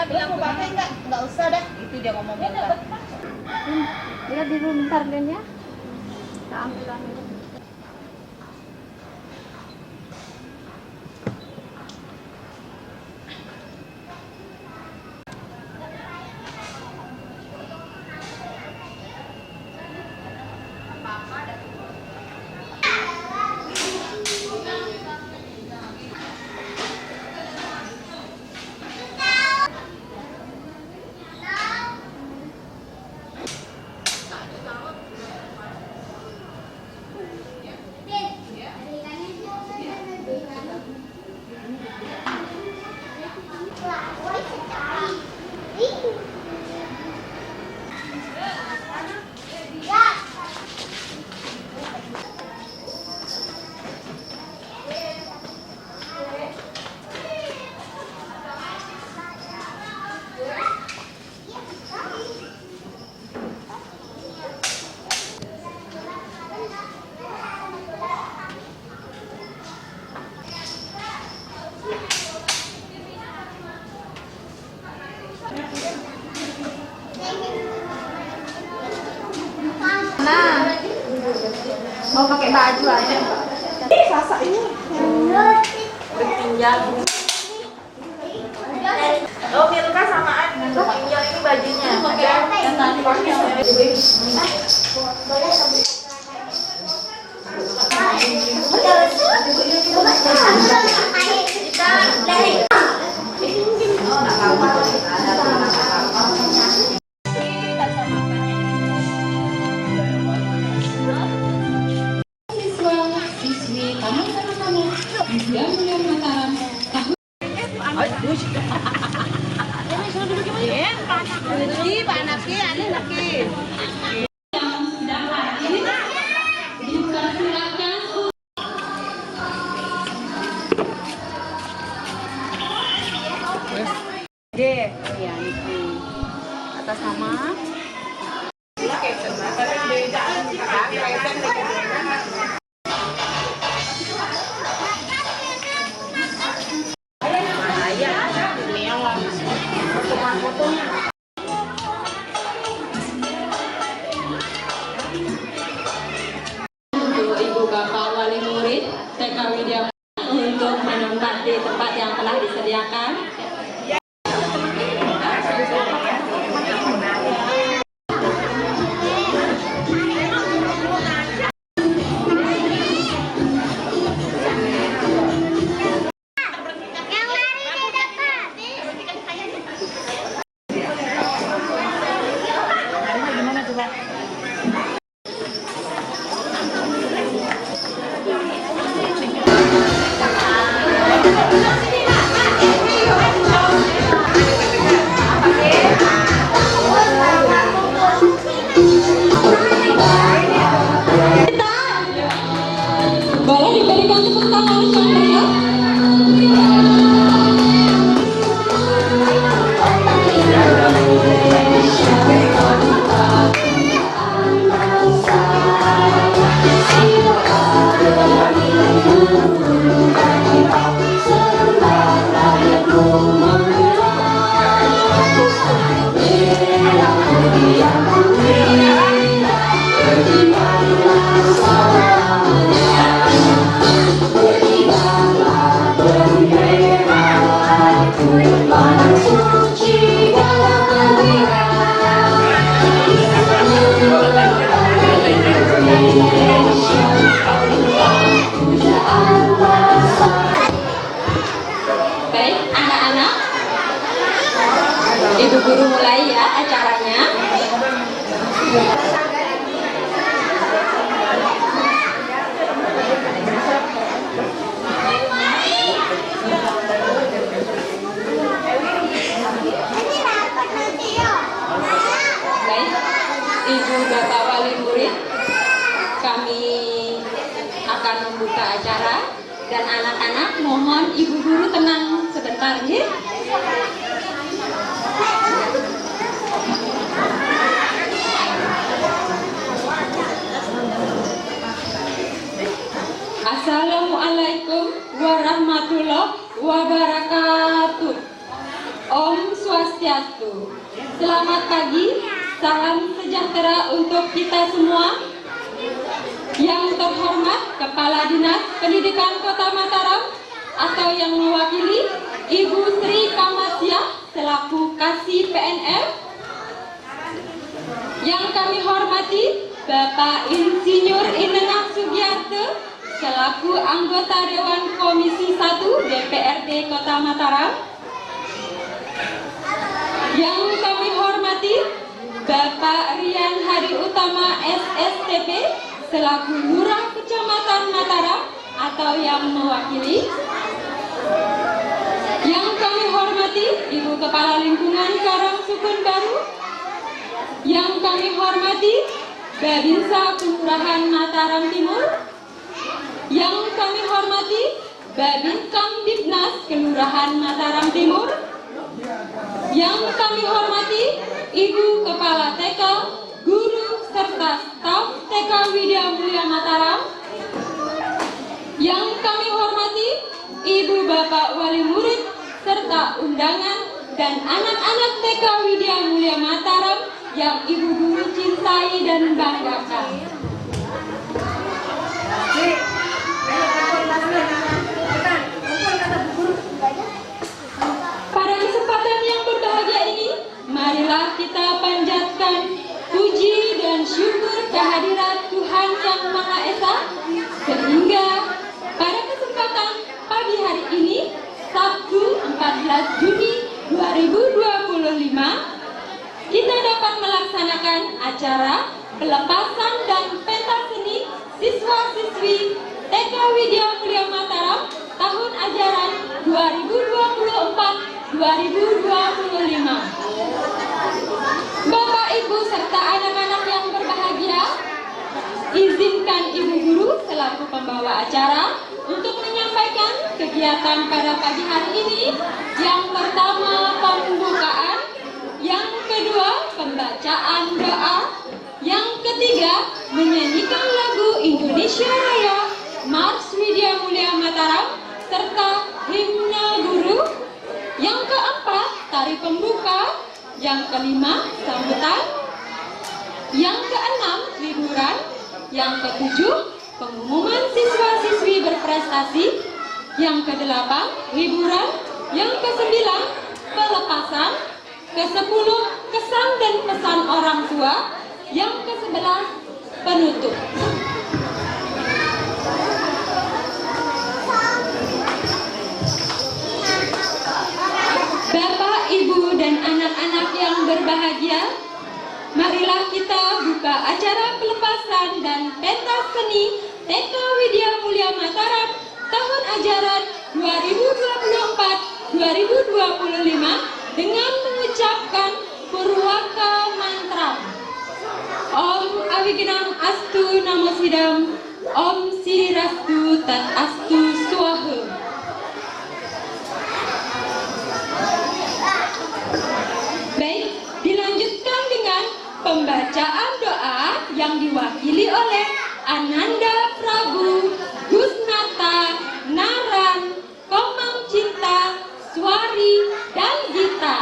bilang mau pakai enggak usah dah. Itu dia ngomong bentar. Lihat di room bentar Den ya. Kita ambil. Mau pakai baju aja. Sasa ini. Berpinjam. Oh, Milka samaan. Pinjam ini bajunya. Ada yang tadi pakai. Ya, Niki. Atas nama Ibu Bapak Wali Murid TK Widya untuk menempati tempat yang telah disediakan. Boleh diberikan tepuk tangan yang meriah. Baik, anak-anak, Ibu Guru mulai ya acaranya. Baik, Ibu Bapak Wali Murid, kami akan membuka acara. Dan anak-anak mohon Ibu Guru tenang sebentar ya. Assalamualaikum warahmatullahi wabarakatuh. Om Swastiastu. Selamat pagi, salam sejahtera untuk kita semua. Yang terhormat Kepala Dinas Pendidikan Kota Mataram atau yang mewakili Ibu Sri Kamasya selaku Kasih PNM. Yang kami hormati Bapak Insinyur Inengah Sugiarto selaku anggota Dewan Komisi 1 DPRD Kota Mataram. Yang kami hormati Bapak Rian Hari Utama SSTP selaku Lurah Kecamatan Mataram atau yang mewakili. Yang kami hormati Ibu Kepala Lingkungan Karangsukun Baru. Yang kami hormati Babinsa Kelurahan Mataram Timur. Yang kami hormati Babinkom Dipnas Kelurahan Mataram Timur. Yang kami hormati Ibu Kepala TK, guru serta staf TK Widya Mulia Mataram. Yang kami hormati Ibu Bapak Wali Murid serta undangan dan anak-anak TK Widya Mulia Mataram yang Ibu guru cintai dan banggakan. Pada kesempatan yang berbahagia ini, marilah kita panjatkan puji dan syukur kehadirat Tuhan Yang Maha Esa, sehingga pada kesempatan pagi hari ini, Sabtu 14 Juni 2025, kita dapat melaksanakan acara pelepasan dan pentas seni siswa-siswi TK Widya Mulia Mataram tahun ajaran 2024-2025. Bapak, Ibu, serta anak-anak yang berbahagia, izinkan Ibu Guru selaku pembawa acara untuk menyampaikan kegiatan pada pagi hari ini. Yang pertama, pembukaan. Yang kedua, pembacaan doa. Yang ketiga, menyanyikan lagu Indonesia Raya, Mars Widya Mulia Mataram, serta himne guru. Yang keempat, tari pembuka. Yang kelima, sambutan. Yang keenam, liburan. Yang ketujuh, pengumuman siswa-siswi berprestasi. Yang kedelapan, hiburan. Yang kesembilan, pelepasan. Kesepuluh, kesan dan pesan orang tua. Yang kesebelas, penutup. Bapak, Ibu, dan anak-anak yang berbahagia, marilah kita buka acara pelepasan dan pentas seni TK Widya Mulia Mataram tahun ajaran 2024-2025 dengan mengucapkan Purwaka Mantra. Om Awignam Astu Namo Sidam, Om Sirastu Tat Astu Swaha. Baik, dilanjutkan dengan pembacaan doa yang diwakili oleh Ananda Prabu, Gusnata, Naran, Komang Cinta, Swari, dan Gita.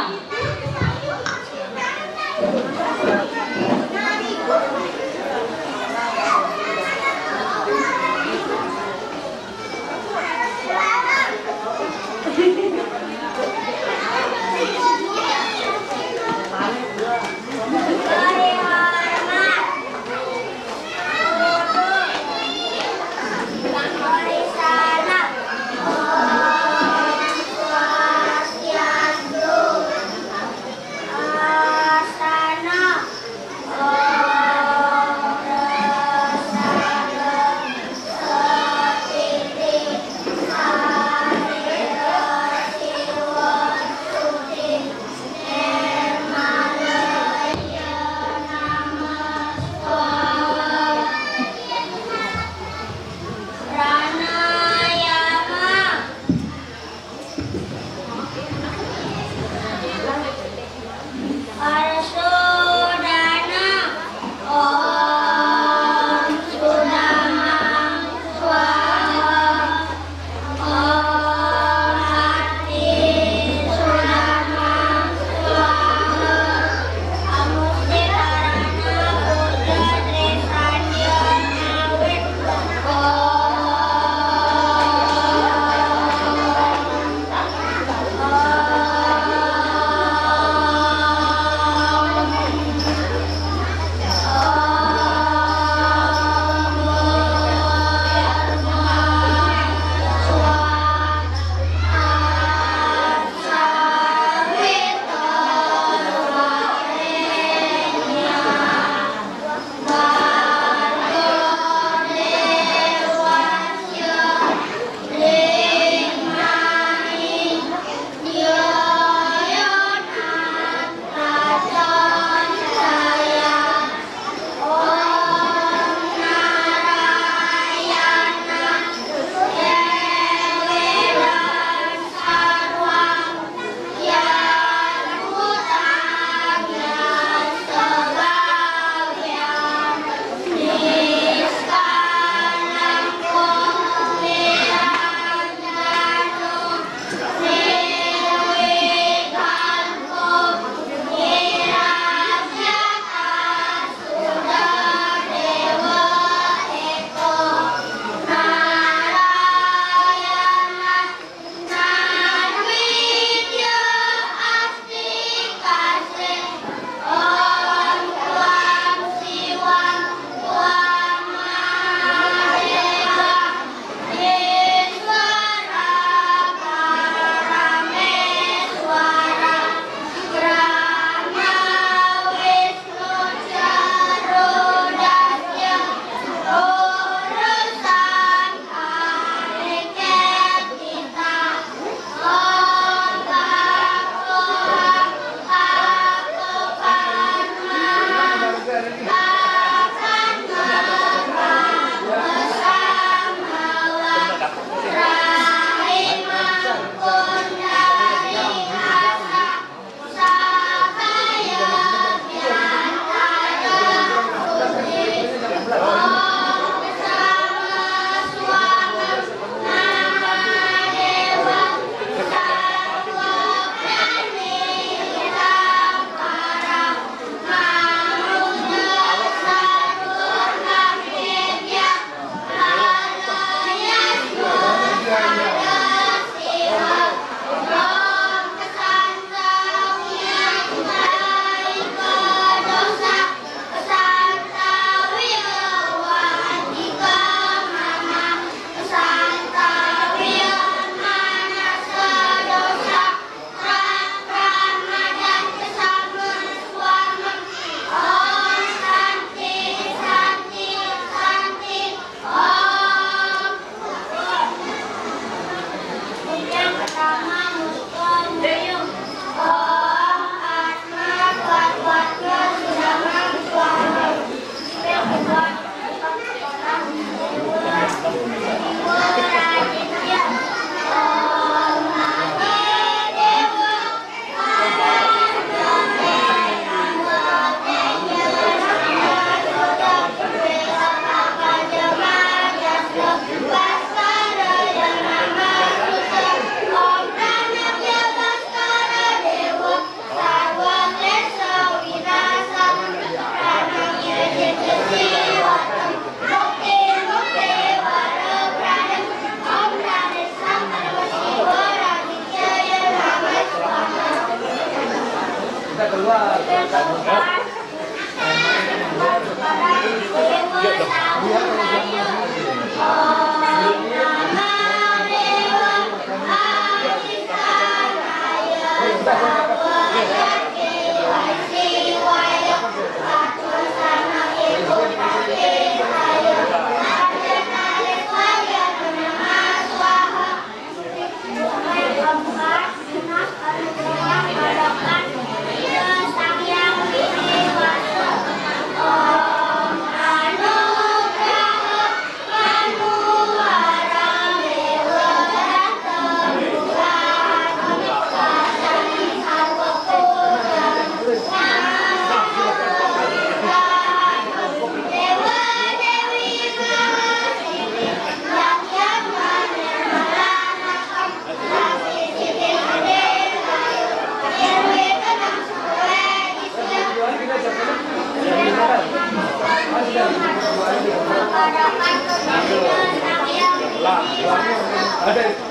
Kita keluar.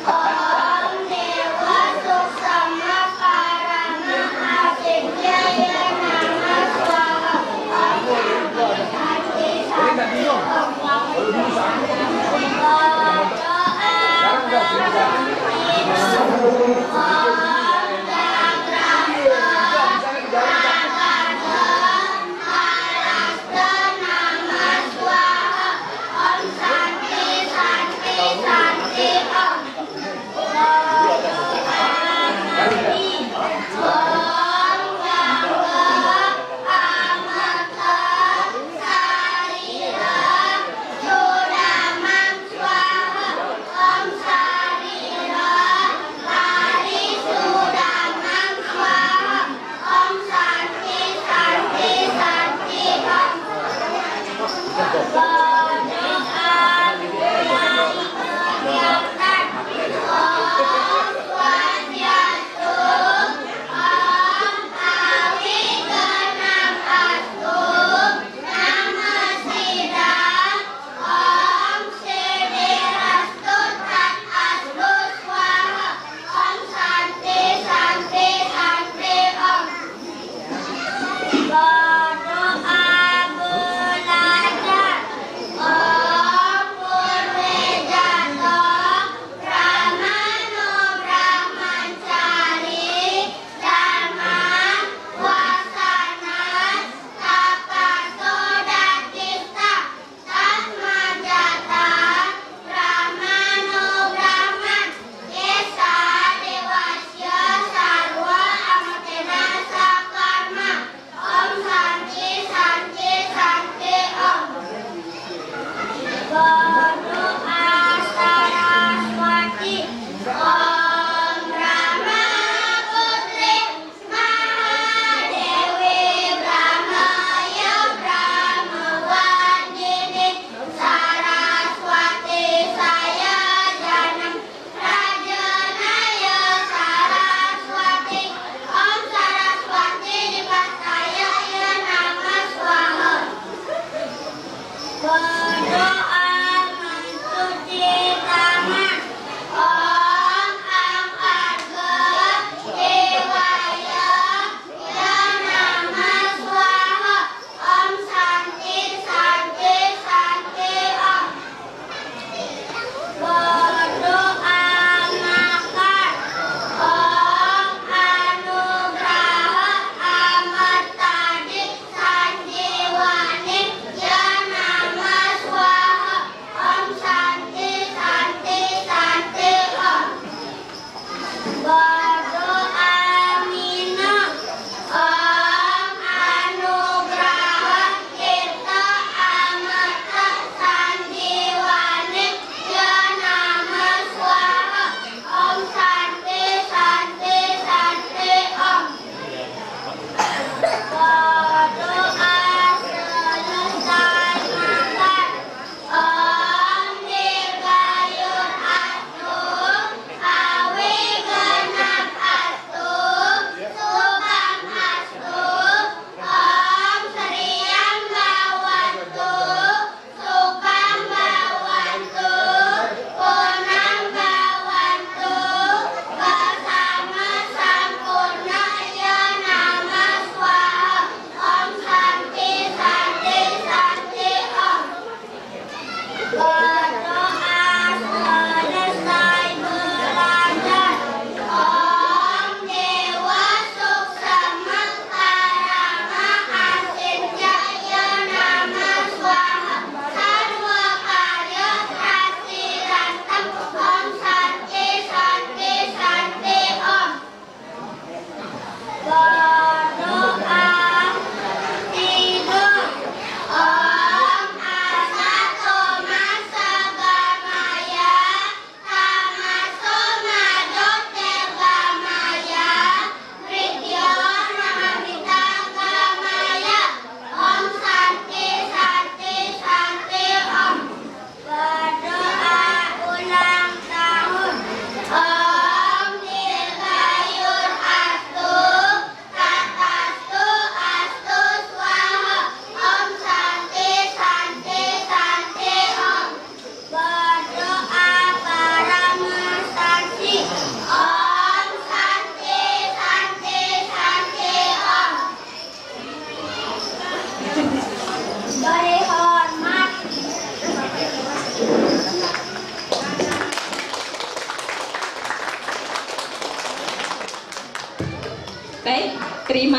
Om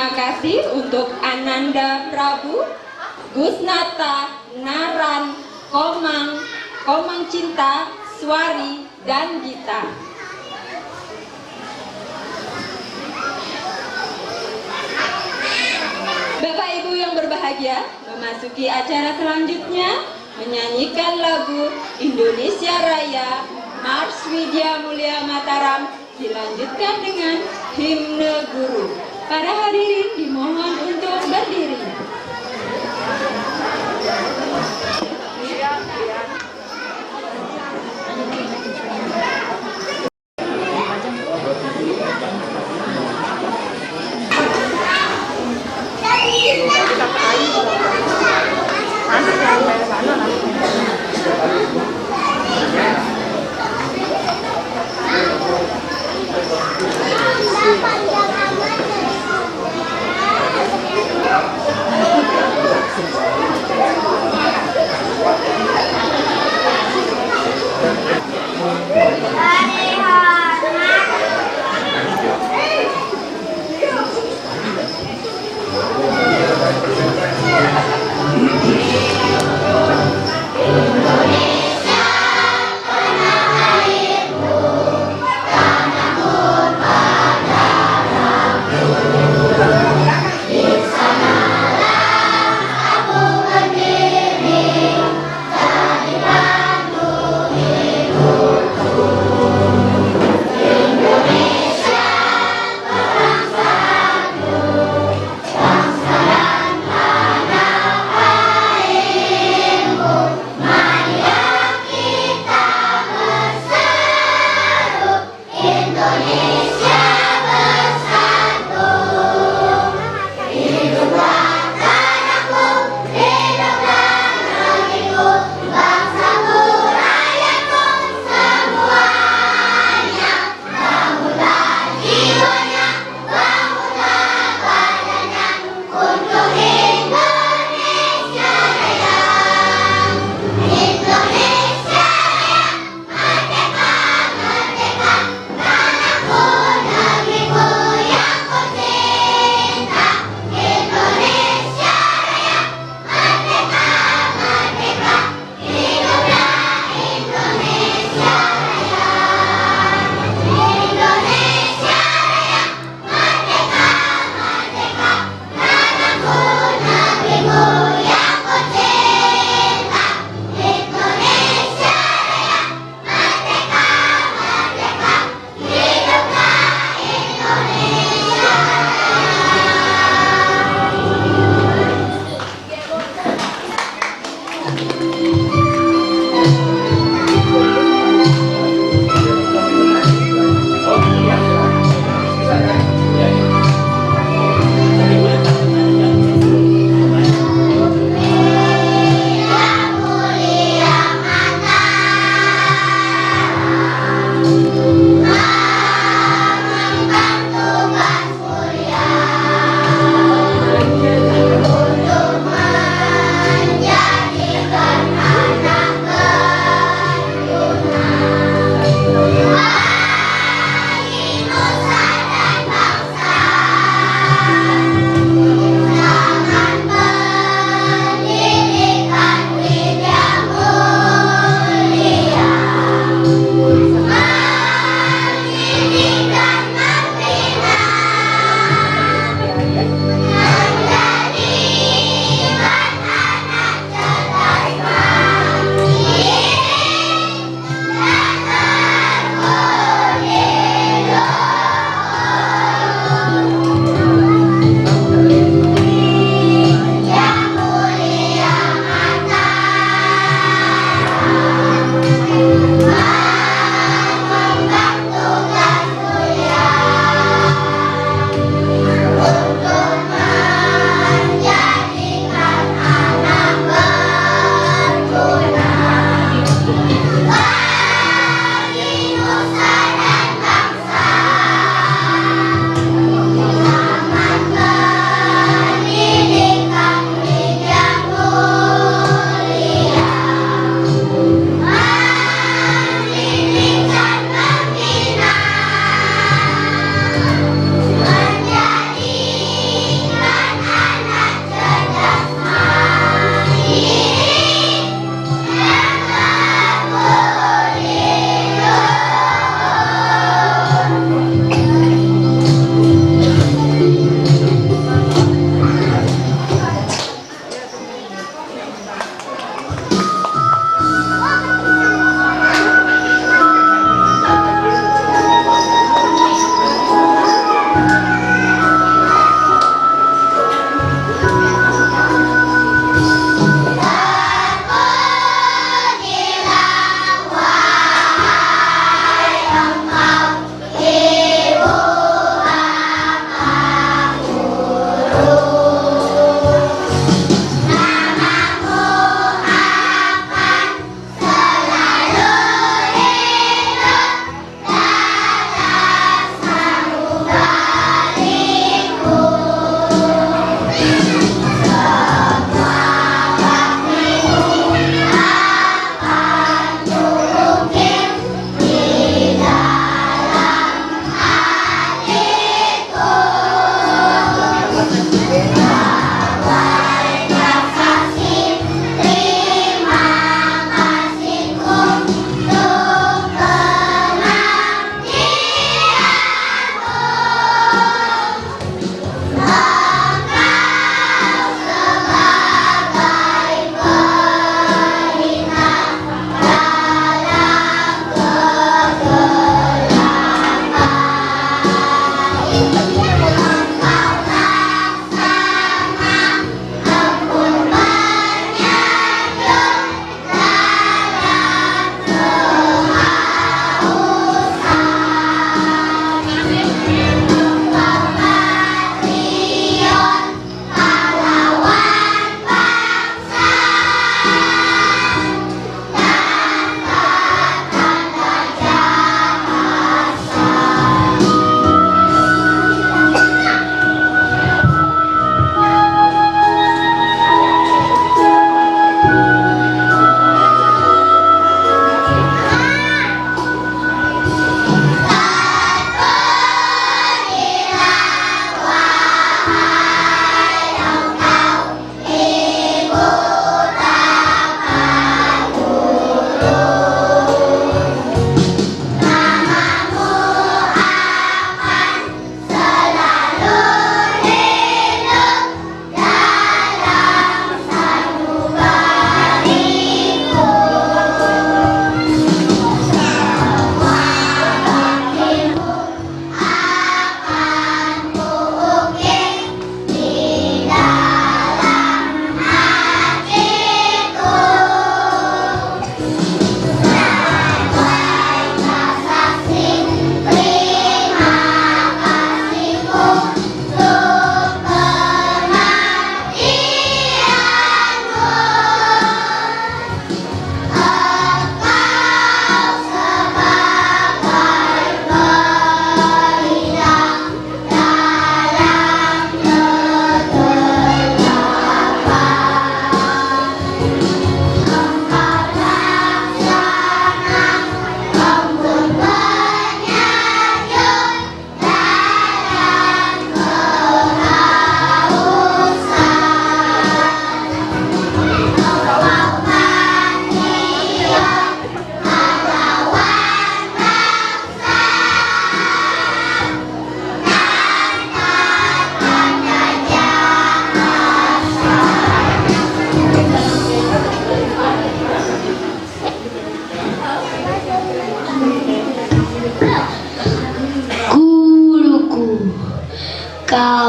Terima kasih untuk Ananda Prabu, Gusnata, Naran, Komang, Komang Cinta, Swari, dan Gita. Bapak Ibu yang berbahagia, memasuki acara selanjutnya menyanyikan lagu Indonesia Raya Mars Widya Mulia Mataram dilanjutkan dengan himne guru. Para hadirin dimohon untuk berdiri.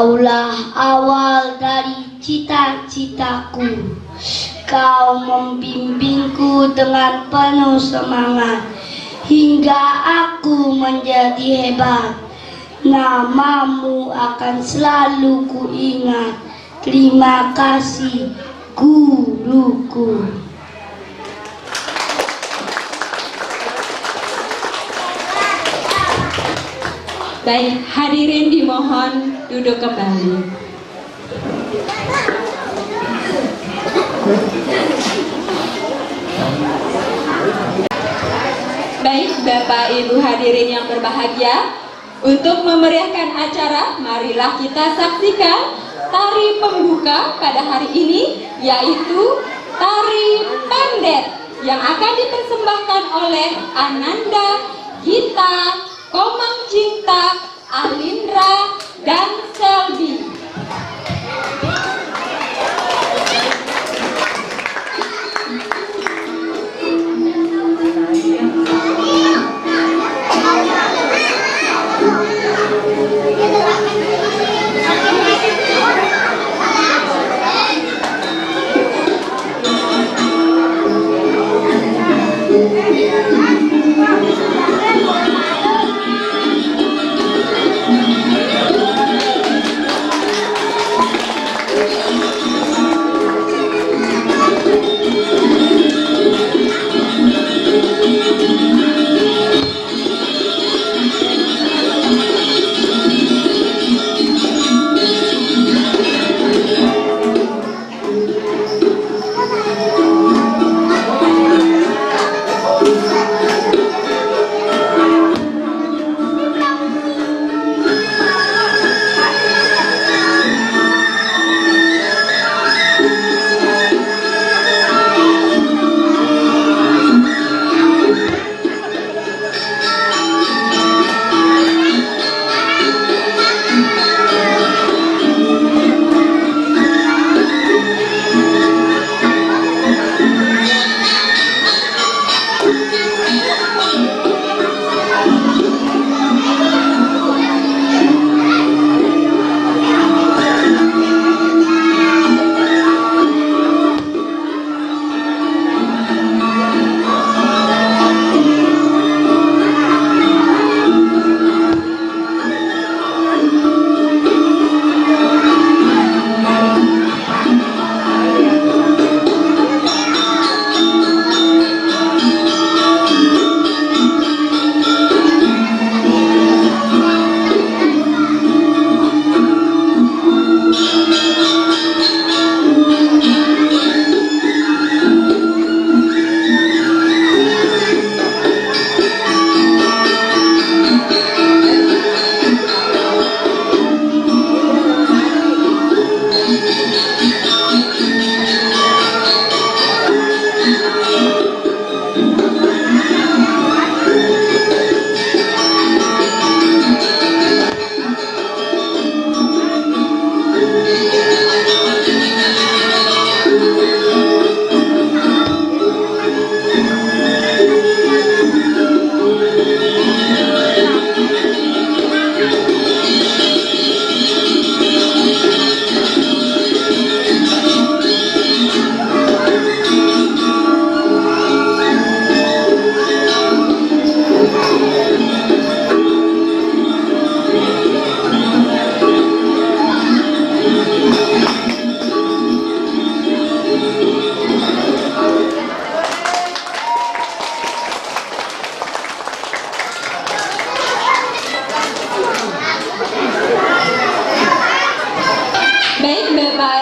Kaulah awal dari cita-citaku. Kau membimbingku dengan penuh semangat hingga aku menjadi hebat. Namamu akan selalu kuingat. Terima kasih guruku. Baik, hadirin dimohon duduk kembali. Baik, Bapak Ibu hadirin yang berbahagia, untuk memeriahkan acara, marilah kita saksikan tari pembuka pada hari ini, yaitu tari pendet yang akan dipersembahkan oleh Ananda, Gita, Komang Cinta, Alindra, dan Selby.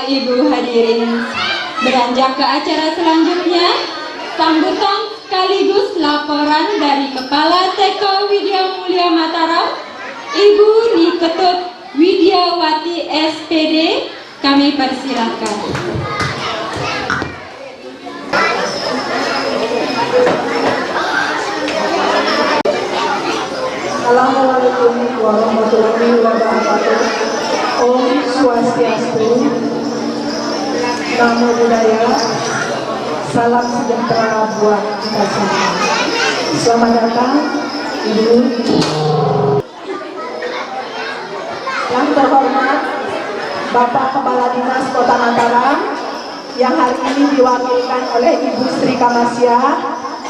Ibu hadirin, beranjak ke acara selanjutnya, sambutan sekaligus laporan dari Kepala TK Widya Mulia Mataram, Ibu Niketut Widyawati SPD, kami persilahkan. Assalamualaikum warahmatullahi wabarakatuh. Om Swastiastu, Namo Buddhaya, salam sejahtera buat kita semua. Selamat datang, Ibu. Yang terhormat Bapak Kepala Dinas Kota Mataram yang hari ini diwakilkan oleh Ibu Sri Kamasyah,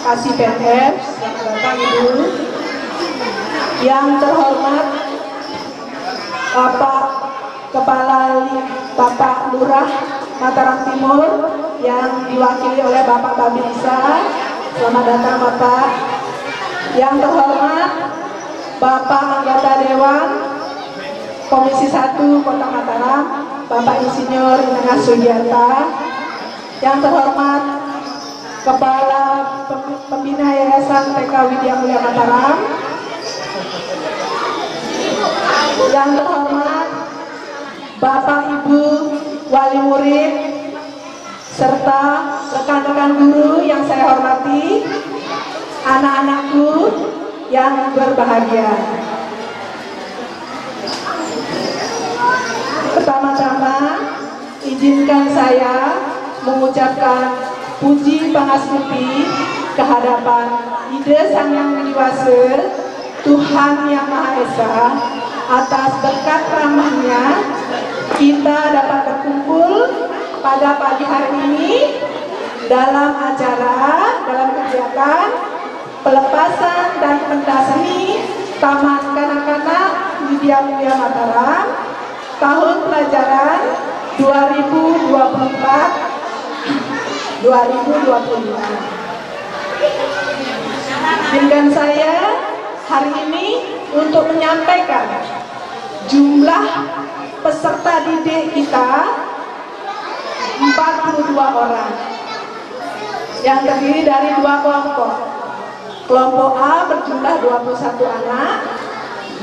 Kasih PNF. Selamat datang Ibu. Yang terhormat Bapak Bapak Lurah Mataram Timur yang diwakili oleh Bapak Babinsa. Selamat datang Bapak. Yang terhormat Bapak Anggota Dewan Komisi 1 Kota Mataram, Bapak Insinyur Inengah Sugiarta. Yang terhormat Kepala Pembina Yayasan TK Widya Mulia Mataram. Yang terhormat Bapak Ibu Wali Murid serta rekan-rekan guru yang saya hormati, anak-anakku yang berbahagia. Pertama-tama izinkan saya mengucapkan puji pangastuti kehadapan Ide Sang Yang Widi Wase, Tuhan Yang Maha Esa, atas berkat rahmatnya kita dapat berkumpul pada pagi hari ini dalam kegiatan pelepasan dan pentasani Taman Kanak-kanak Widya Mulia Mataram tahun pelajaran 2024-2025. Dengan saya hari ini untuk menyampaikan jumlah peserta didik kita 42 orang yang terdiri dari 2 kelompok. Kelompok A berjumlah 21 anak,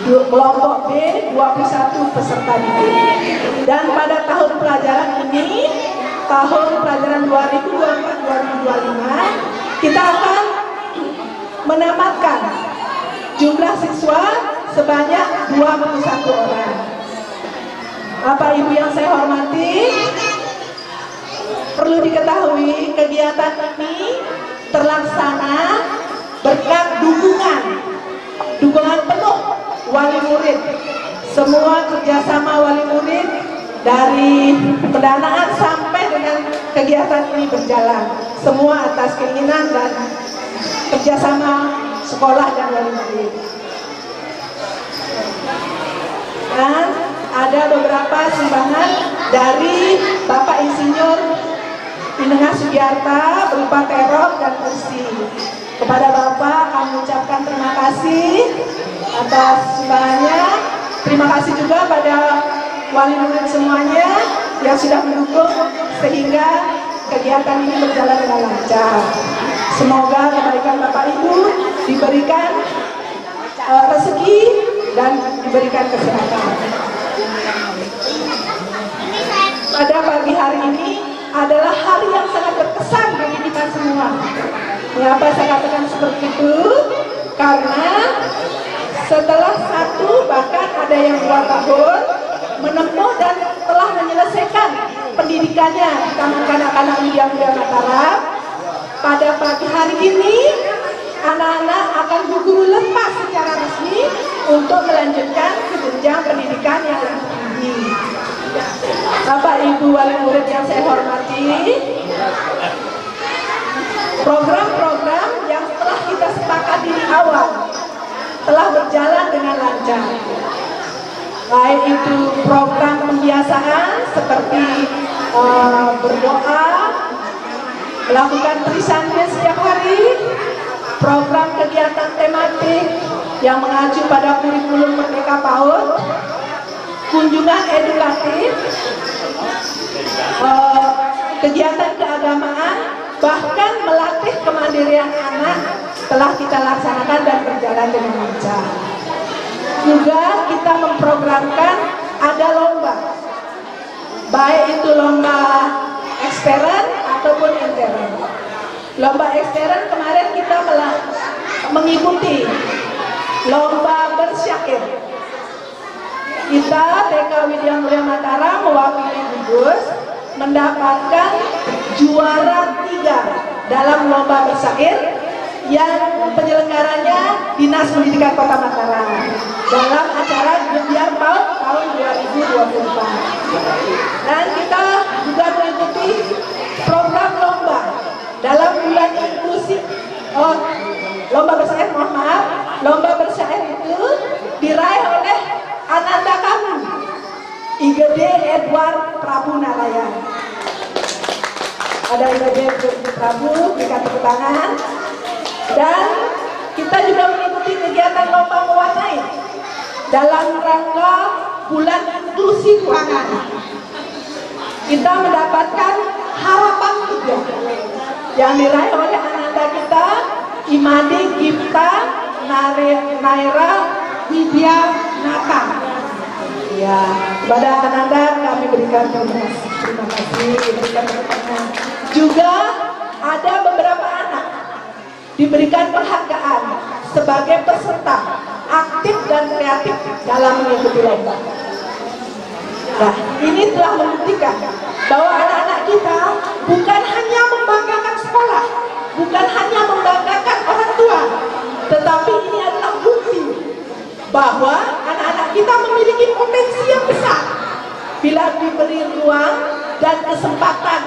kelompok B 21 peserta didik. Dan pada tahun pelajaran ini, tahun pelajaran 2024-2025, kita akan menamatkan jumlah siswa sebanyak 21 orang. Bapak Ibu yang saya hormati, perlu diketahui kegiatan ini terlaksana berkat dukungan penuh wali murid. Semua kerjasama wali murid dari pendanaan sampai dengan kegiatan ini berjalan, semua atas keinginan dan kerjasama sekolah dan wali murid. Dan ada beberapa sumbangan dari Bapak Insinyur Inengah Sugiarta berupa terop dan kursi. Kepada Bapak kami ucapkan terima kasih atas sumbangannya. Terima kasih juga pada wali murid semuanya yang sudah mendukung sehingga kegiatan ini berjalan dengan lancar. Semoga kebaikan Bapak Ibu diberikan rezeki dan diberikan kesehatan. Pada pagi hari ini adalah hari yang sangat berkesan bagi kita semua. Mengapa saya katakan seperti itu? Karena setelah 1 bahkan ada yang 2 tahun menempuh dan telah menyelesaikan pendidikannya di Taman Kanak-kanak Widya Mulia Mataram, pada pagi hari ini anak-anak akan berguru lepas secara resmi untuk melanjutkan ke jenjang pendidikan yang lebih tinggi. Bapak Ibu wali murid yang saya hormati, program-program yang telah kita sepakati di awal telah berjalan dengan lancar. Baik itu program pembiasaan seperti berdoa, melakukan tulisannya setiap hari, program kegiatan tematik yang mengacu pada kurikulum Merdeka PAUD, kunjungan edukatif, kegiatan keagamaan, bahkan melatih kemandirian anak telah kita laksanakan dan berjalan dengan lancar. Juga kita memprogramkan ada lomba, baik itu lomba ekstern ataupun intern. Lomba ekstern kemarin kita mengikuti lomba bersyair. Kita TK Widya Mulia Mataram mewakili gugus mendapatkan juara 3 dalam lomba bersyair yang penyelenggaranya Dinas Pendidikan Kota Mataram dalam acara Biar PAUD tahun tahun 2024. Dan kita juga mengikuti program lomba dalam bulan inklusif. Lomba bersyair, mohon maaf, lomba bersyair itu diraih oleh ananda kami, IGD Edward Prabu Narayan. Ada IGD Prabu, berikan tepuk tangan. Dan kita juga mengikuti kegiatan lomba mewarnai dalam rangka bulan inklusi keuangan. Kita mendapatkan harapan 3 yang diraih oleh ananda kita, Imadi Gipta Naira Widya Naka. Ya, kepada ananda kami berikan terima kasih. Juga ada beberapa anak diberikan penghargaan sebagai peserta aktif dan kreatif dalam mengikuti lomba. Nah, ini telah membuktikan bahwa anak-anak kita bukan hanya membanggakan sekolah, bukan hanya membanggakan orang tua, tetapi ini adalah bukti bahwa anak-anak kita memiliki potensi yang besar bila diberi ruang dan kesempatan,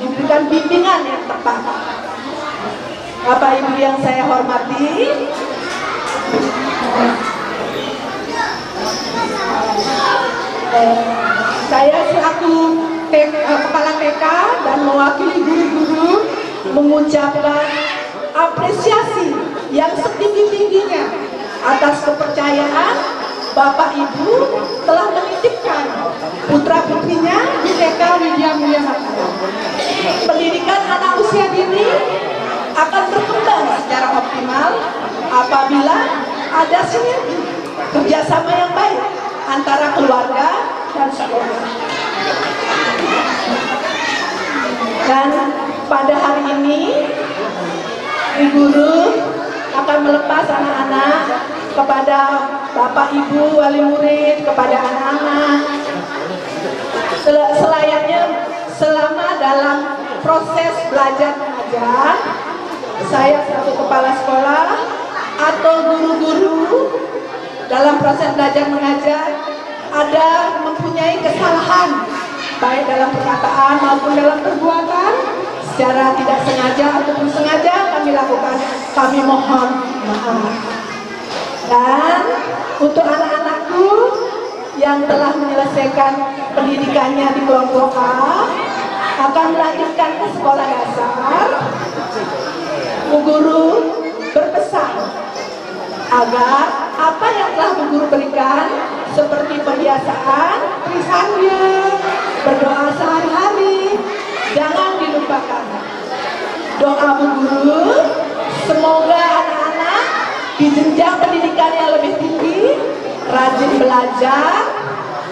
diberikan bimbingan yang tepat. Bapak Ibu yang saya hormati, saya selaku kepala TK dan mewakili guru-guru mengucapkan apresiasi yang setinggi-tingginya atas kepercayaan Bapak Ibu telah menitipkan putra-putrinya di TK Widya Mulia Mataram. Pendidikan anak usia dini akan berkembang secara optimal apabila ada sinergi kerjasama yang baik antara keluarga dan sekolah. Dan pada hari ini, Ibu Guru akan melepas anak-anak kepada Bapak Ibu wali murid, kepada anak-anak selayaknya selama dalam proses belajar mengajar. Saya selaku kepala sekolah atau guru-guru dalam proses belajar mengajar ada mempunyai kesalahan baik dalam perkataan maupun dalam perbuatan secara tidak sengaja ataupun sengaja kami lakukan, kami mohon maaf. Dan untuk anak-anakku yang telah menyelesaikan pendidikannya di kelompok A akan melanjutkan ke sekolah dasar, Bu Guru berpesan agar apa yang telah Bu Guru berikan seperti perhiasan, tulisannya, berdoa sehari-hari, jangan dilupakan. Doa Bu Guru, semoga anak-anak di jenjang pendidikan yang lebih tinggi, rajin belajar,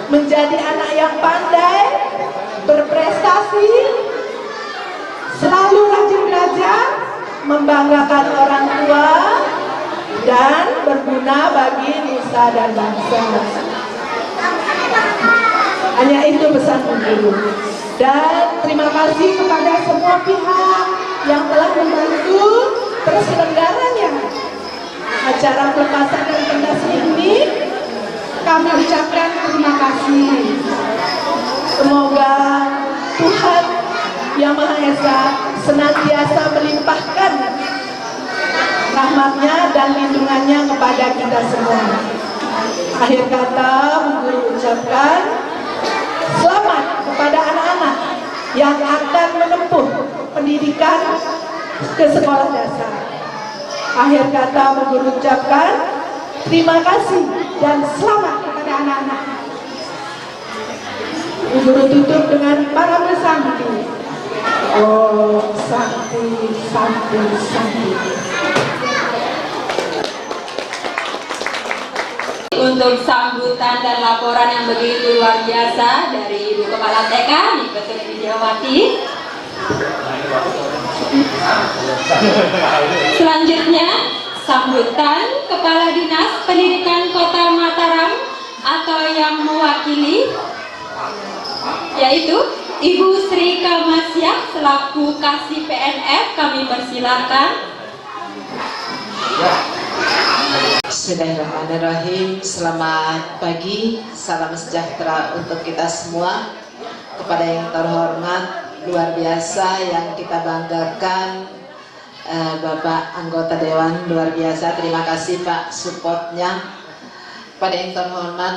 menjadi anak yang pandai, berprestasi, selalu rajin belajar, membanggakan orang tua, dan berguna bagi nusa dan bangsa. Hanya itu pesan Bu Guru. Dan terima kasih kepada semua pihak yang telah membantu terselenggaranya acara pelepasan dan pentas ini. Kami ucapkan terima kasih. Semoga Tuhan Yang Maha Esa senantiasa melimpahkan rahmatnya dan lindungannya kepada kita semua. Akhir kata, Bu Guru ucapkan selamat kepada anak-anak yang akan menempuh pendidikan ke sekolah dasar. Akhir kata, Bu Guru ucapkan terima kasih dan selamat kepada anak-anak. Bu Guru tutup dengan para bersangti. Oh, sakti, sakti, sakti. Untuk sambutan dan laporan yang begitu luar biasa dari Ibu Kepala TK Nipetut Widiawati. Selanjutnya, sambutan Kepala Dinas Pendidikan Kota Mataram atau yang mewakili, yaitu Ibu Sri Kamasyah selaku Kasih PNF, kami persilakan. Bismillahirrahmanirrahim. Selamat pagi, salam sejahtera untuk kita semua. Kepada yang terhormat, luar biasa yang kita banggakan, Bapak anggota Dewan luar biasa. Terima kasih Pak supportnya. Kepada yang terhormat,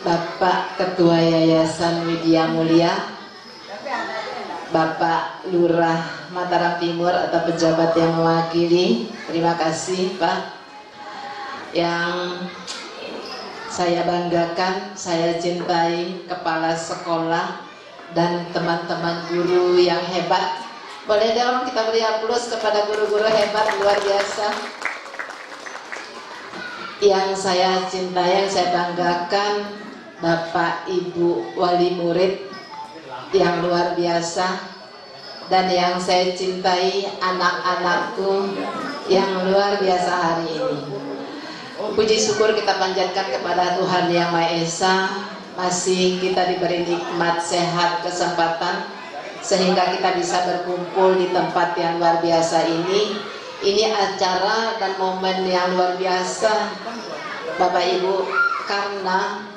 Bapak Ketua Yayasan Widya Mulia, Bapak Lurah Mataram Timur atau pejabat yang mewakili, terima kasih Pak. Yang saya banggakan, saya cintai kepala sekolah dan teman-teman guru yang hebat. Boleh dong kita beri aplaus kepada guru-guru hebat luar biasa. Yang saya cintai, yang saya banggakan, Bapak Ibu wali murid yang luar biasa. Dan yang saya cintai, anak-anakku yang luar biasa hari ini. Puji syukur kita panjatkan kepada Tuhan Yang Maha Esa, masih kita diberi nikmat sehat kesempatan sehingga kita bisa berkumpul di tempat yang luar biasa ini. Ini acara dan momen yang luar biasa Bapak Ibu, karena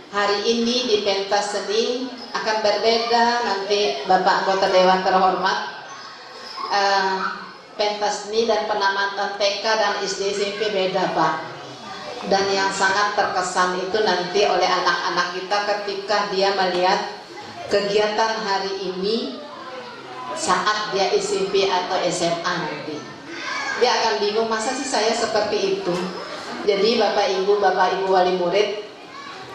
hari ini di pentas seni akan berbeda. Nanti Bapak anggota Dewan terhormat, pentas seni dan penamatan TK dan SD SMP beda Pak. Dan yang sangat terkesan itu nanti oleh anak-anak kita ketika dia melihat kegiatan hari ini saat dia SMP atau SMA nanti. Dia akan bingung, masa sih saya seperti itu. Jadi Bapak Ibu wali murid,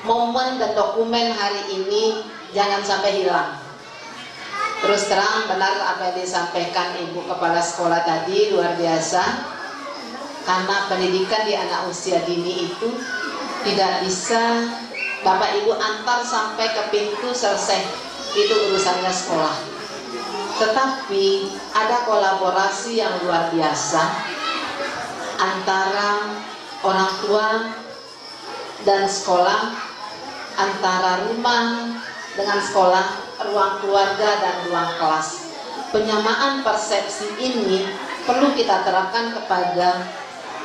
momen dan dokumen hari ini jangan sampai hilang. Terus terang benar apa yang disampaikan Ibu Kepala Sekolah tadi, luar biasa. Karena pendidikan di anak usia dini itu tidak bisa Bapak Ibu antar sampai ke pintu selesai, itu urusannya sekolah. Tetapi ada kolaborasi yang luar biasa antara orang tua dan sekolah, antara rumah dengan sekolah, ruang keluarga dan ruang kelas. Penyamaan persepsi ini perlu kita terapkan kepada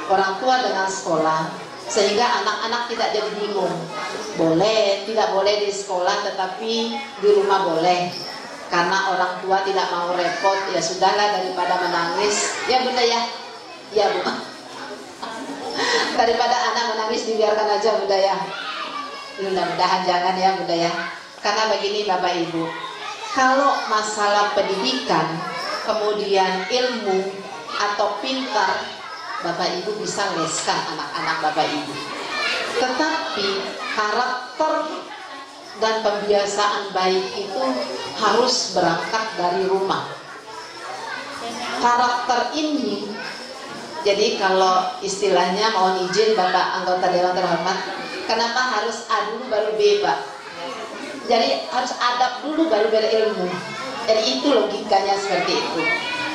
orang tua dengan sekolah, sehingga anak-anak tidak jadi bingung. Boleh, tidak boleh di sekolah, tetapi di rumah boleh. Karena orang tua tidak mau repot, ya sudahlah daripada menangis. Ya Bunda ya, ya Bu. Daripada anak menangis dibiarkan aja Bunda ya. Mudah-mudahan jangan ya Bunda ya. Karena begini Bapak Ibu, kalau masalah pendidikan, kemudian ilmu atau pintar, Bapak Ibu bisa leskan anak-anak Bapak Ibu. Tetapi karakter dan pembiasaan baik itu harus berangkat dari rumah. Karakter ini, jadi kalau istilahnya mohon izin Bapak anggota Dewan terhormat, kenapa harus A dulu baru B Pak? Jadi harus adab dulu baru berilmu. Jadi itu logikanya seperti itu.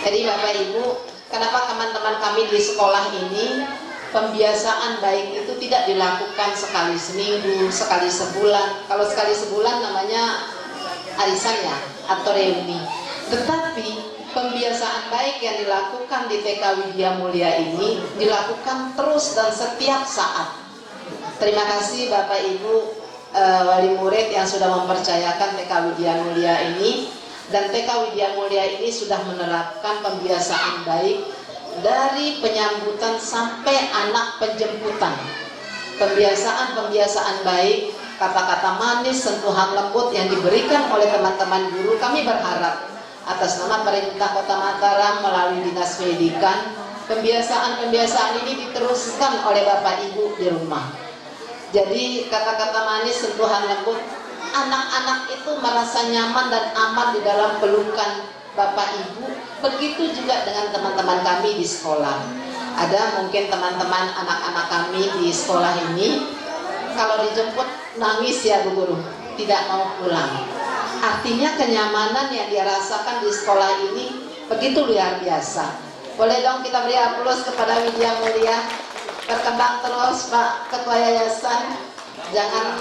Jadi Bapak Ibu, kenapa teman-teman kami di sekolah ini pembiasaan baik itu tidak dilakukan sekali seminggu, sekali sebulan. Kalau sekali sebulan namanya arisan ya, atau reuni. Tetapi pembiasaan baik yang dilakukan di TK Widya Mulia ini dilakukan terus dan setiap saat. Terima kasih Bapak Ibu wali murid yang sudah mempercayakan TK Widya Mulia ini. Dan TK Widya Mulia ini sudah menerapkan pembiasaan baik dari penyambutan sampai anak penjemputan. Pembiasaan baik, kata-kata manis, sentuhan lembut yang diberikan oleh teman-teman guru. Kami berharap atas nama Pemerintah Kota Mataram melalui Dinas Pendidikan, pembiasaan ini diteruskan oleh Bapak Ibu di rumah. Jadi kata-kata manis, sentuhan lembut, anak-anak itu merasa nyaman dan aman di dalam pelukan Bapak Ibu. Begitu juga dengan teman-teman kami di sekolah. Ada mungkin teman-teman anak-anak kami di sekolah ini kalau dijemput nangis ya Bu Guru, tidak mau pulang. Artinya kenyamanan yang dia rasakan di sekolah ini begitu luar biasa. Boleh dong kita beri aplaus kepada Widya Mulia. Berkembang terus Pak Ketua Yayasan, jangan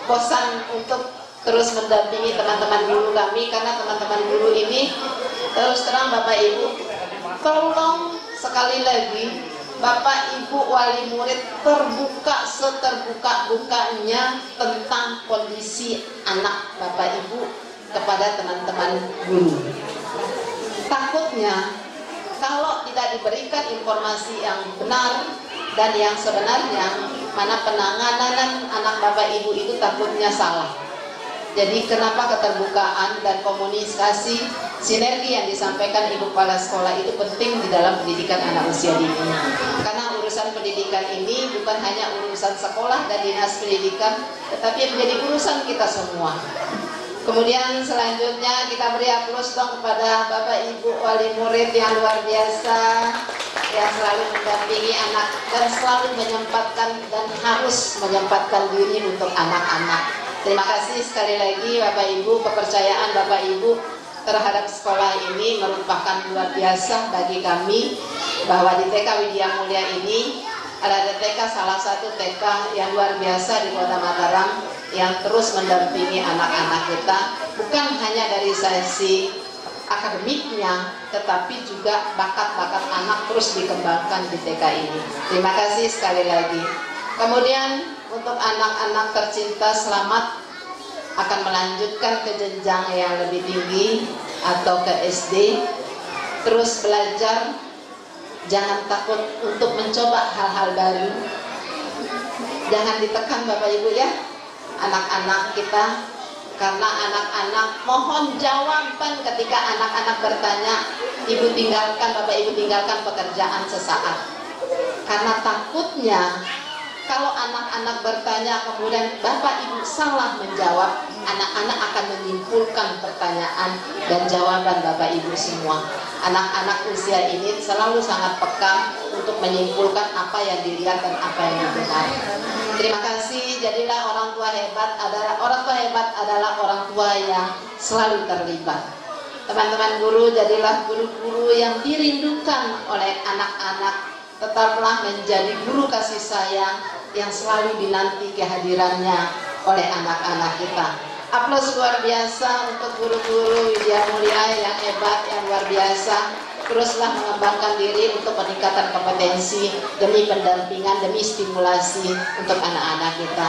bosan untuk terus mendampingi teman-teman guru kami, karena teman-teman guru ini terus terang Bapak Ibu, tolong sekali lagi Bapak Ibu wali murid terbuka seterbuka-bukanya tentang kondisi anak Bapak Ibu kepada teman-teman guru. Takutnya kalau tidak diberikan informasi yang benar dan yang sebenarnya, mana penanganan anak Bapak Ibu itu takutnya salah. Jadi kenapa keterbukaan dan komunikasi sinergi yang disampaikan Ibu Kepala Sekolah itu penting di dalam pendidikan anak usia dini. Karena urusan pendidikan ini bukan hanya urusan sekolah dan dinas pendidikan, tetapi menjadi urusan kita semua. Kemudian selanjutnya kita beri aplaus dong kepada Bapak Ibu wali murid yang luar biasa, yang selalu mendampingi anak dan selalu menyempatkan dan harus menyempatkan diri untuk anak-anak. Terima kasih sekali lagi Bapak Ibu, kepercayaan Bapak Ibu terhadap sekolah ini merupakan luar biasa bagi kami, bahwa di TK Widya Mulia ini ada TK, salah satu TK yang luar biasa di Kota Mataram yang terus mendampingi anak-anak kita, bukan hanya dari sisi akademiknya, tetapi juga bakat-bakat anak terus dikembangkan di TK ini. Terima kasih sekali lagi. Kemudian untuk anak-anak tercinta, selamat akan melanjutkan ke jenjang yang lebih tinggi atau ke SD. Terus belajar, jangan takut untuk mencoba hal-hal baru. Jangan ditekan Bapak Ibu ya, anak-anak kita, karena anak-anak mohon jawaban ketika anak-anak bertanya, Ibu tinggalkan, Bapak Ibu tinggalkan pekerjaan sesaat. Karena takutnya kalau anak-anak bertanya kemudian Bapak Ibu salah menjawab, anak-anak akan menyimpulkan pertanyaan dan jawaban Bapak Ibu semua. Anak-anak usia ini selalu sangat peka untuk menyimpulkan apa yang dilihat dan apa yang didengar. Terima kasih. Jadilah orang tua hebat adalah orang tua yang selalu terlibat. Teman-teman guru, jadilah guru-guru yang dirindukan oleh anak-anak. Tetaplah menjadi guru kasih sayang yang selalu dinanti kehadirannya oleh anak-anak kita. Aplaus luar biasa untuk guru-guru Widya Mulia yang hebat, yang luar biasa. Teruslah mengembangkan diri untuk peningkatan kompetensi demi pendampingan, demi stimulasi untuk anak-anak kita.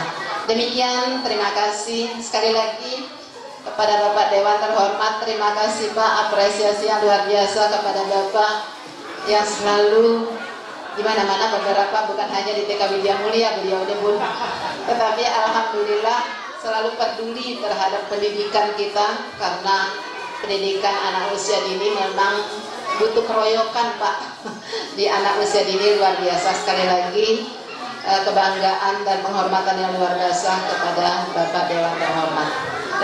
Demikian, terima kasih sekali lagi kepada Bapak Dewan terhormat. Terima kasih Pak, apresiasi yang luar biasa kepada Bapak yang selalu di mana-mana, beberapa bukan hanya di TK Widya Mulia beliau pun, tetapi alhamdulillah selalu peduli terhadap pendidikan kita, karena pendidikan anak usia dini memang butuh keroyokan Pak. Di anak usia dini luar biasa. Sekali lagi kebanggaan dan penghormatan yang luar biasa kepada Bapak Dewan terhormat.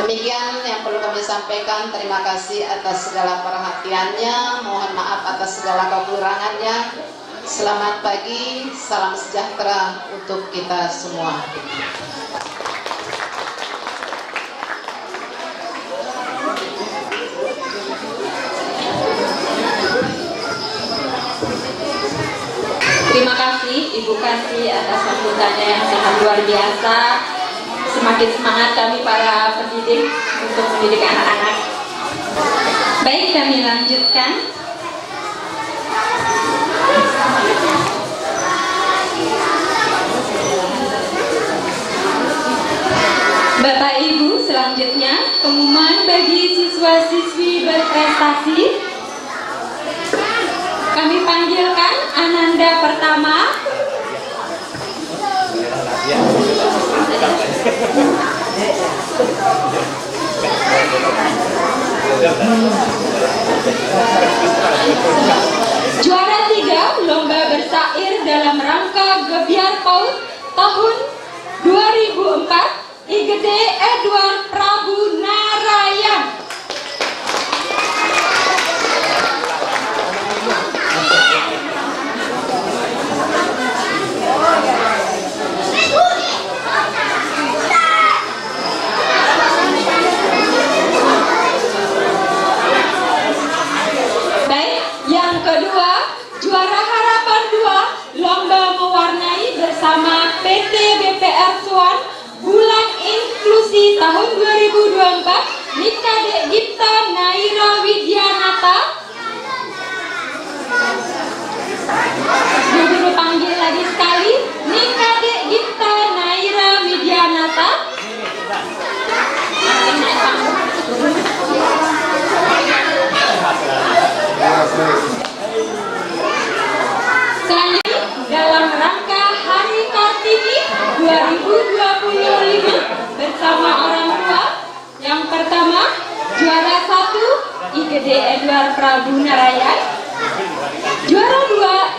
Demikian yang perlu kami sampaikan. Terima kasih atas segala perhatiannya, mohon maaf atas segala kekurangannya. Selamat pagi, salam sejahtera untuk kita semua. Terima kasih Ibu Kasih atas sambutannya yang sangat luar biasa. Semakin semangat kami para pendidik untuk mendidik anak-anak. Baik, kami lanjutkan. Bapak Ibu, selanjutnya pengumuman bagi siswa-siswi berprestasi. Kami panggilkan Ananda pertama. Juara 3 lomba bersair dalam rangka Gebiar PAUD tahun 2004, Igede Edward Prabu Narayan. Baik, yang kedua, juara harapan 2 lomba mewarnai bersama PT BPR Suan Bulan Inklusi tahun 2024, Nika Dek Gipta Naira Widyanata. Dulu Prabu Narayan. Juara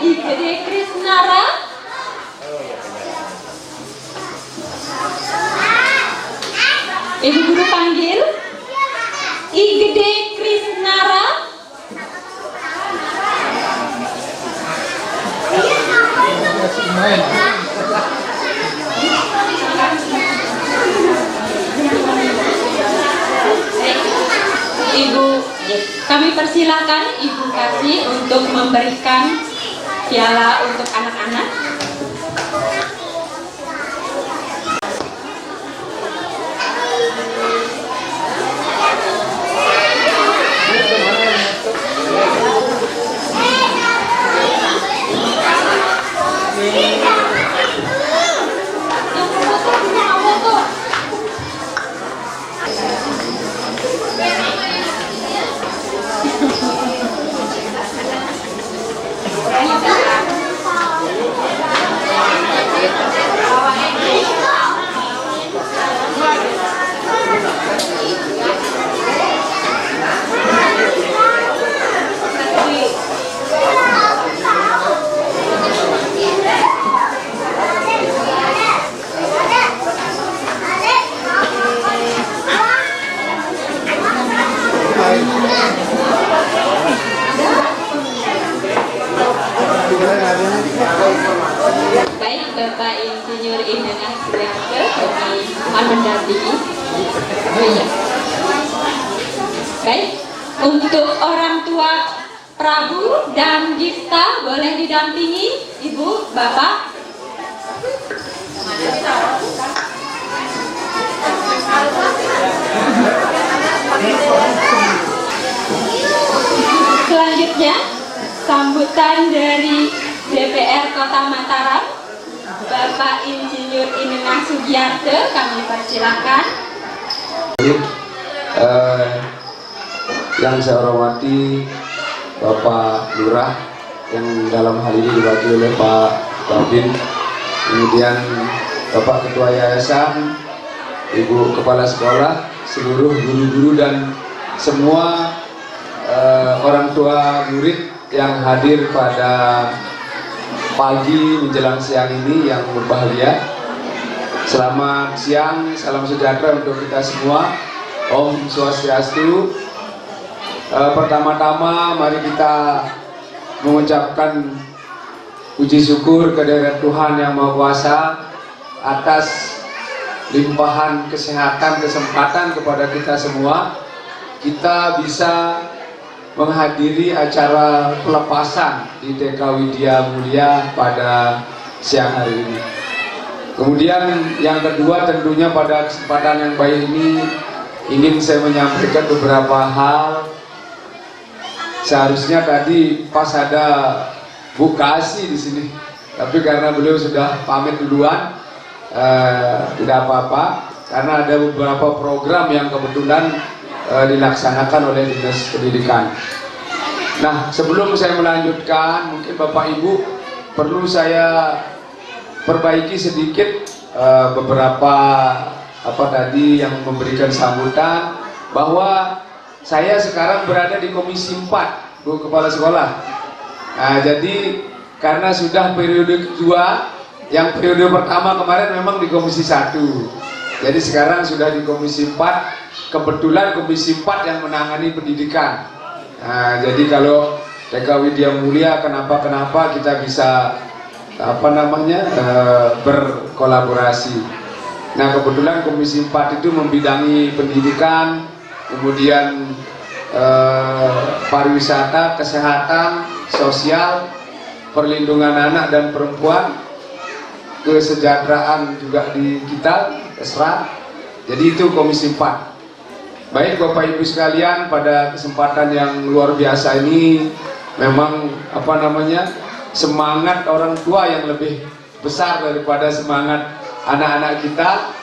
2 IGD Krisnara. Ibu guru panggil IGD Krisnara. Ibu, kami persilakan Ibu Kasih untuk memberikan piala untuk anak-anak. Baik, Bapak Insinyur Indra Suryarto, kami mohon mendampingi. Baik, untuk orang tua Prabu dan Gifta boleh didampingi Ibu, Bapak. Selanjutnya, sambutan dari DPR Kota Mataram, Bapak Insinyur Inengah Sugiarto, kami persilakan. Yang saya hormati Bapak Lurah yang dalam hal ini diwakili oleh Pak Babin, kemudian Bapak Ketua Yayasan, Ibu Kepala Sekolah, seluruh guru-guru dan semua orang tua murid yang hadir pada pagi menjelang siang ini yang berbahagia. Selamat siang, salam sejahtera untuk kita semua. Om Swastiastu. Pertama-tama mari kita mengucapkan puji syukur kehadirat Tuhan Yang Maha Kuasa atas limpahan kesehatan, kesempatan kepada kita semua. Kita bisa menghadiri acara pelepasan di TK Widya Mulia pada siang hari ini. Kemudian yang kedua, tentunya pada kesempatan yang baik ini ingin saya menyampaikan beberapa hal. Seharusnya tadi pas ada Bu Kasih di sini, tapi karena beliau sudah pamit duluan, tidak apa-apa, karena ada beberapa program yang kebetulan dilaksanakan oleh Dinas Pendidikan. Nah, sebelum saya melanjutkan, mungkin Bapak Ibu perlu saya perbaiki sedikit beberapa tadi yang memberikan sambutan, bahwa saya sekarang berada di Komisi 4, Bu Kepala Sekolah. Nah, jadi karena sudah periode kedua, yang periode pertama kemarin memang di Komisi 1, jadi sekarang sudah di Komisi 4. Kebetulan Komisi 4 yang menangani pendidikan. Nah, jadi kalau TK Widya Mulia kenapa kita bisa berkolaborasi. Nah, kebetulan Komisi 4 itu membidangi pendidikan, kemudian pariwisata, kesehatan, sosial, perlindungan anak dan perempuan, kesejahteraan juga di kita, terserah. Jadi itu Komisi 4. Baik Bapak Ibu sekalian, pada kesempatan yang luar biasa ini memang semangat orang tua yang lebih besar daripada semangat anak-anak kita,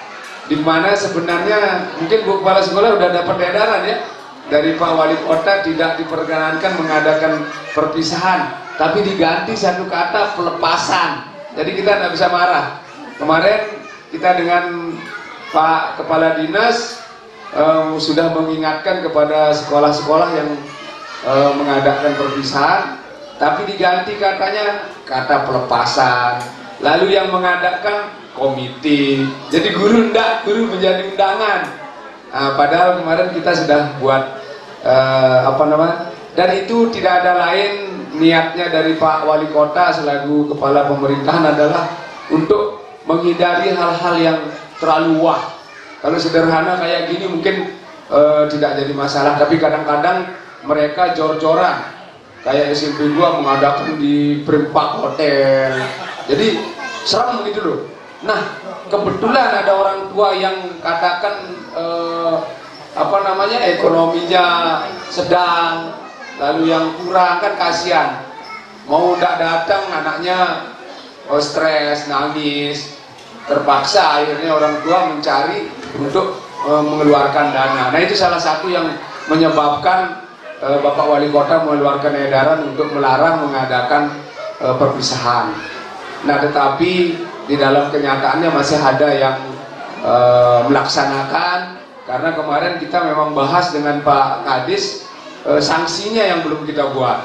dimana sebenarnya mungkin Bu Kepala Sekolah udah dapat edaran ya dari Pak Wali Kota, tidak diperkenankan mengadakan perpisahan, tapi diganti satu kata pelepasan. Jadi kita tidak bisa marah. Kemarin kita dengan Pak Kepala Dinas sudah mengingatkan kepada sekolah-sekolah yang mengadakan perpisahan, tapi diganti katanya kata pelepasan. Lalu yang mengadakan komite. Jadi guru menjadi undangan. Padahal kemarin kita sudah buat dan itu tidak ada lain niatnya dari Pak Wali Kota selaku kepala pemerintahan adalah untuk menghindari hal-hal yang terlalu wah. Kalau sederhana kayak gini mungkin tidak jadi masalah, tapi kadang-kadang mereka jor-joran. Kayak SMP 2 mengadakan di Prempak Hotel. Jadi serem gitu loh. Nah, kebetulan ada orang tua yang katakan ekonominya sedang, lalu yang kurang kan kasihan, mau tidak datang anaknya stres, nangis, terpaksa akhirnya orang tua mencari untuk mengeluarkan dana. Nah itu salah satu yang menyebabkan Bapak Wali Kota mengeluarkan edaran untuk melarang mengadakan perpisahan. Nah tetapi di dalam kenyataannya masih ada yang melaksanakan. Karena kemarin kita memang bahas dengan Pak Kadis sanksinya yang belum kita buat.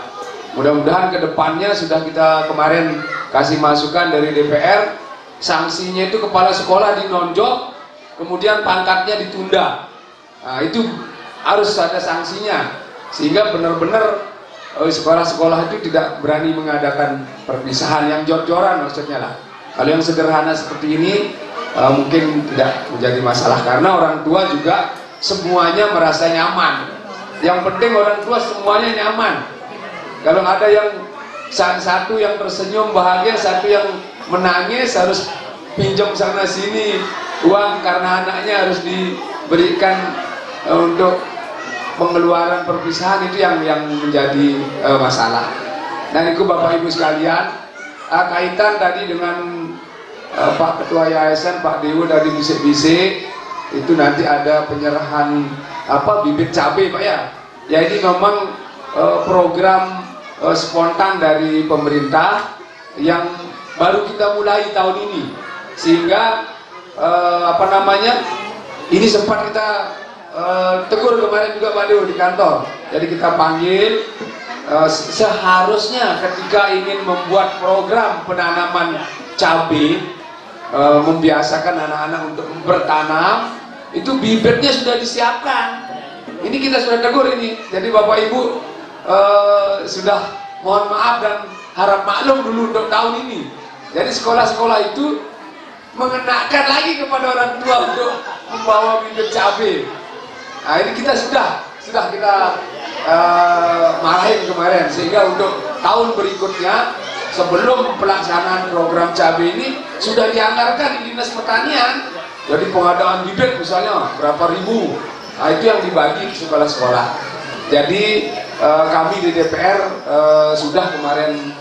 Mudah-mudahan ke depannya sudah kita kemarin kasih masukan dari DPR, sanksinya itu kepala sekolah dinonjok, kemudian pangkatnya ditunda. Nah, itu harus ada sanksinya sehingga benar-benar sekolah-sekolah itu tidak berani mengadakan perpisahan yang jor-joran maksudnya lah. Kalau yang sederhana seperti ini mungkin tidak menjadi masalah karena orang tua juga semuanya merasa nyaman. Yang penting orang tua semuanya nyaman. Kalau ada yang satu yang tersenyum bahagia, satu yang menangis harus pinjam sana sini uang karena anaknya harus diberikan untuk pengeluaran perpisahan, itu yang menjadi masalah. Dan itu Bapak Ibu sekalian, kaitan tadi dengan Pak Ketua Yayasan, Pak Dewo dari bisik-bisik, itu nanti ada penyerahan bibit cabai Pak ya. Ya ini memang program spontan dari pemerintah yang baru kita mulai tahun ini, sehingga ini sempat kita tegur kemarin juga Pak Dewo di kantor. Jadi kita panggil, seharusnya ketika ingin membuat program penanaman cabai, membiasakan anak-anak untuk bertanam, itu bibitnya sudah disiapkan. Ini kita sudah tegur ini. Jadi Bapak Ibu sudah mohon maaf dan harap maklum dulu untuk tahun ini. Jadi sekolah-sekolah itu mengenakan lagi kepada orang tua untuk membawa bibit cabai. Nah ini kita sudah kita marahin kemarin, sehingga untuk tahun berikutnya sebelum pelaksanaan program cabai ini sudah dianggarkan di Dinas Pertanian. Jadi pengadaan bibit misalnya berapa ribu, nah itu yang dibagi ke sekolah-sekolah. Jadi kami di DPR sudah kemarin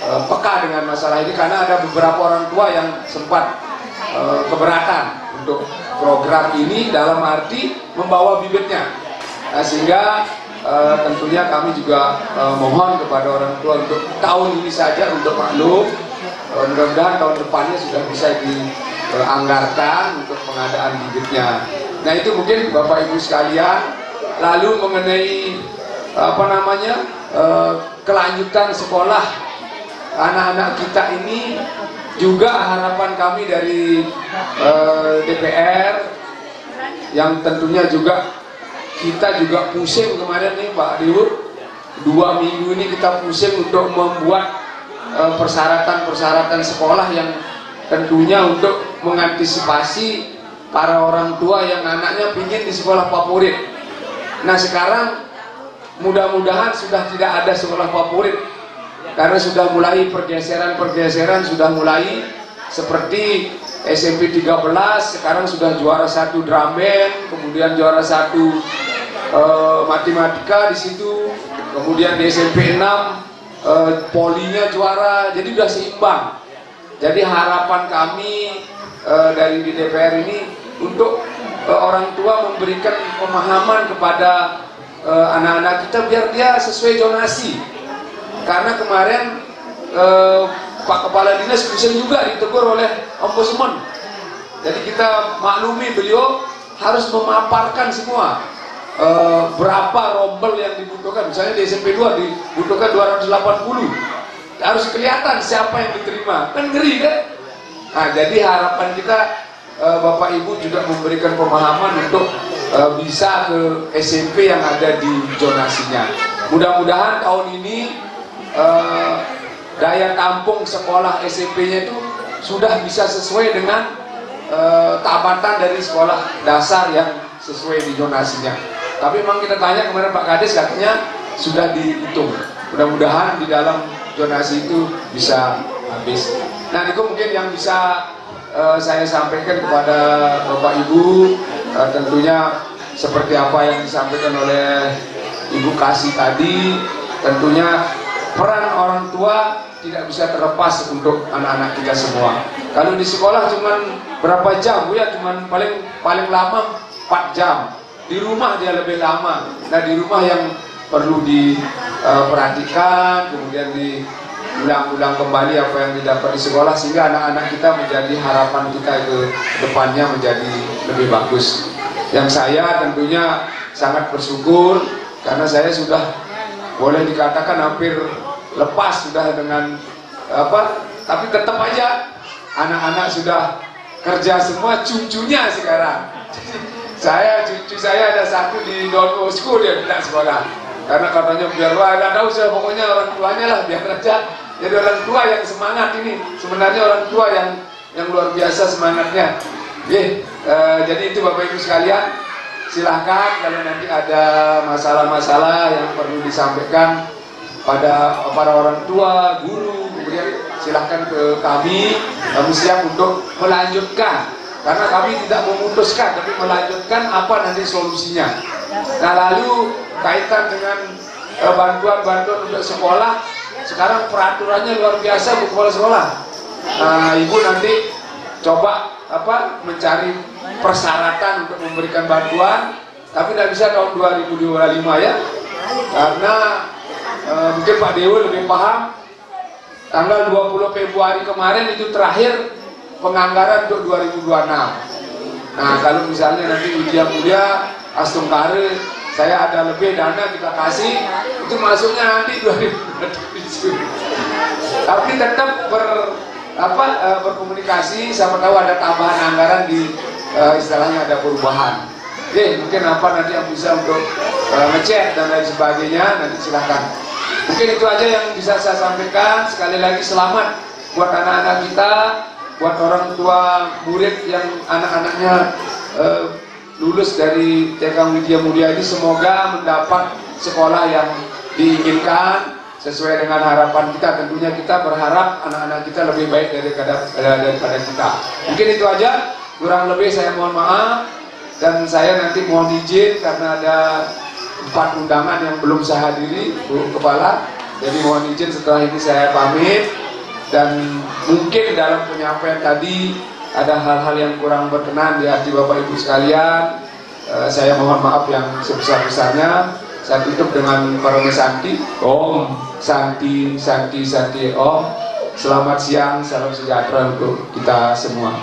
peka dengan masalah ini karena ada beberapa orang tua yang sempat keberatan untuk program ini dalam arti membawa bibitnya. Nah, sehingga tentunya kami juga mohon kepada orang tua untuk tahun ini saja untuk maklum. Mudah-mudahan tahun depannya sudah bisa dianggarkan untuk pengadaan bibitnya. Nah itu mungkin Bapak Ibu sekalian. Lalu mengenai kelanjutan sekolah anak-anak kita ini, juga harapan kami dari DPR yang tentunya juga kita juga pusing kemarin nih Pak Dewo, 2 minggu ini kita pusing untuk membuat persyaratan-persyaratan sekolah yang tentunya untuk mengantisipasi para orang tua yang anaknya ingin di sekolah favorit. Nah sekarang mudah-mudahan sudah tidak ada sekolah favorit karena sudah mulai pergeseran sudah mulai, seperti SMP 13 sekarang sudah juara 1 drum band, kemudian juara 1 matematika di situ, kemudian di SMP 6 polinya juara, jadi sudah seimbang. Jadi harapan kami dari di DPR ini untuk orang tua memberikan pemahaman kepada anak-anak kita biar dia sesuai zonasi. Karena kemarin Pak Kepala Dinas bisa juga ditegur oleh Ombudsman. Jadi kita maklumi beliau harus memaparkan semua berapa rombel yang dibutuhkan. Misalnya di SMP 2 dibutuhkan 280, harus kelihatan siapa yang diterima, kan ngeri kan. Nah, jadi harapan kita Bapak Ibu juga memberikan pemahaman untuk bisa ke SMP yang ada di zonasinya. Mudah-mudahan tahun ini daya tampung sekolah SMP-nya itu sudah bisa sesuai dengan tamatan dari sekolah dasar yang sesuai di zonasinya. Tapi memang kita tanya kemarin Pak Kades, katanya sudah dihitung. Mudah-mudahan di dalam zonasi itu bisa habis. Nah, itu mungkin yang bisa saya sampaikan kepada Bapak Ibu. Tentunya seperti apa yang disampaikan oleh Ibu Kasih tadi, tentunya peran orang tua tidak bisa terlepas untuk anak-anak kita semua. Kalau di sekolah cuman berapa jam, Bu ya, cuman paling lama 4 jam. Di rumah dia lebih lama. Nah, di rumah yang perlu diperhatikan, kemudian diulang-ulang kembali apa yang didapat di sekolah, sehingga anak-anak kita menjadi harapan kita ke depannya menjadi lebih bagus. Yang saya tentunya sangat bersyukur karena saya sudah boleh dikatakan hampir lepas sudah dengan tapi tetap aja anak-anak sudah kerja semua, cucunya sekarang. Cucu saya ada satu di Don Bosco, dia tidak sekolah karena katanya biar nggak tahu saya, pokoknya orang tuanya lah biar aja. Jadi orang tua yang semangat ini, sebenarnya orang tua yang luar biasa semangatnya. Jadi itu Bapak Ibu sekalian, silahkan kalau nanti ada masalah-masalah yang perlu disampaikan pada para orang tua, guru, kemudian silahkan ke kami siap untuk melanjutkan, karena kami tidak memutuskan tapi melanjutkan apa nanti solusinya. Nah, lalu kaitan dengan bantuan-bantuan untuk sekolah, sekarang peraturannya luar biasa Bu Kepala Sekolah. Nah, Ibu nanti coba mencari persyaratan untuk memberikan bantuan, tapi tidak bisa tahun 2025 ya, karena mungkin Pak Dewo lebih paham. Tanggal 20 Februari kemarin itu terakhir penganggaran untuk 2026. Nah, kalau misalnya nanti ujian mulia Astungkare saya ada lebih dana kita kasih, itu masuknya nanti 2027. Tapi tetap berkomunikasi, siapa tahu ada tambahan anggaran di istilahnya ada perubahan. Mungkin apa nanti yang bisa untuk ngecek dan lain sebagainya, nanti silahkan. Mungkin itu aja yang bisa saya sampaikan. Sekali lagi selamat buat anak-anak kita, buat orang tua murid yang anak-anaknya lulus dari TK Widya Mulia ini, semoga mendapat sekolah yang diinginkan sesuai dengan harapan kita. Tentunya kita berharap anak-anak kita lebih baik daripada kita. Mungkin itu aja, kurang lebih saya mohon maaf, dan saya nanti mohon izin karena ada 4 undangan yang belum saya hadiri, Bu Kepala. Jadi mohon izin setelah ini saya pamit, dan mungkin dalam penyampaian tadi ada hal-hal yang kurang berkenan di hati Bapak Ibu sekalian. Saya mohon maaf yang sebesar-besarnya. Saya tutup dengan Parame Santi. Om Santi Santi Santi Om. Selamat siang, salam sejahtera untuk kita semua.